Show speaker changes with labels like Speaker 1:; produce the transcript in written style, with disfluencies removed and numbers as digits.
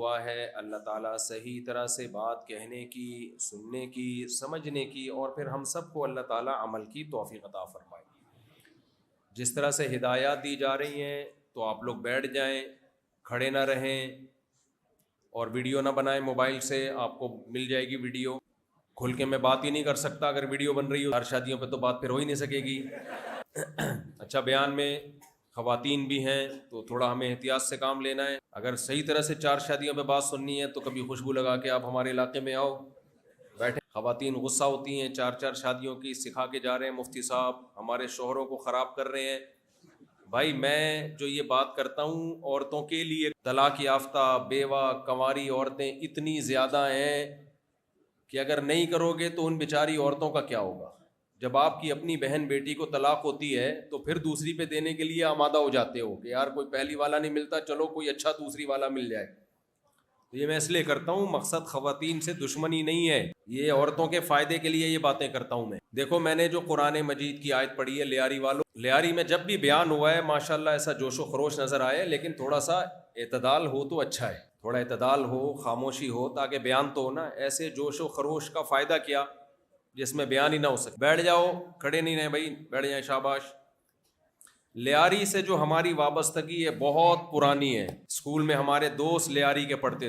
Speaker 1: ہوا ہے اللہ تعالیٰ صحیح طرح سے بات کہنے کی، سننے کی، سمجھنے کی، اور پھر ہم سب کو اللہ تعالیٰ عمل کی توفیق عطا فرمائے۔ جس طرح سے ہدایات دی جا رہی ہیں تو آپ لوگ بیٹھ جائیں، کھڑے نہ رہیں، اور ویڈیو نہ بنائیں موبائل سے، آپ کو مل جائے گی ویڈیو۔ کھل کے میں بات ہی نہیں کر سکتا اگر ویڈیو بن رہی ہو، ہر شادیوں پہ تو بات پھر ہو ہی نہیں سکے گی۔ اچھا، بیان میں خواتین بھی ہیں تو تھوڑا ہمیں احتیاط سے کام لینا ہے۔ اگر صحیح طرح سے 4 شادیوں پہ بات سننی ہے تو کبھی خوشبو لگا کے آپ ہمارے علاقے میں آؤ، بیٹھے۔ خواتین غصہ ہوتی ہیں، 4 شادیوں کی سکھا کے جا رہے ہیں مفتی صاحب، ہمارے شوہروں کو خراب کر رہے ہیں۔ بھائی میں جو یہ بات کرتا ہوں عورتوں کے لیے، طلاق یافتہ بیوہ کنواری عورتیں اتنی زیادہ ہیں کہ اگر نہیں کرو گے تو ان بیچاری عورتوں کا کیا ہوگا؟ جب آپ کی اپنی بہن بیٹی کو طلاق ہوتی ہے تو پھر دوسری پہ دینے کے لیے آمادہ ہو جاتے ہو کہ یار کوئی پہلی والا نہیں ملتا، چلو کوئی اچھا دوسری والا مل جائے۔ تو یہ میں اس لیے کرتا ہوں، مقصد خواتین سے دشمنی نہیں ہے، یہ عورتوں کے فائدے کے لیے یہ باتیں کرتا ہوں میں۔ دیکھو میں نے جو قرآن مجید کی آیت پڑھی ہے لیاری والوں، لیاری میں جب بھی بیان ہوا ہے ماشاءاللہ ایسا جوش و خروش نظر آئے، لیکن تھوڑا سا اعتدال ہو تو اچھا ہے، تھوڑا اعتدال ہو، خاموشی ہو، تاکہ بیان تو ہو نا۔ ایسے جوش و خروش کا فائدہ کیا جس میں بیان ہی نہ ہو سکے؟ بیٹھ جاؤ، کھڑے نہیں رہے بھائی، بیٹھ جائیں، شاباش۔ لیاری سے جو ہماری وابستگی ہے بہت پرانی ہے، اسکول میں ہمارے دوست لیاری کے پڑھتے تھے۔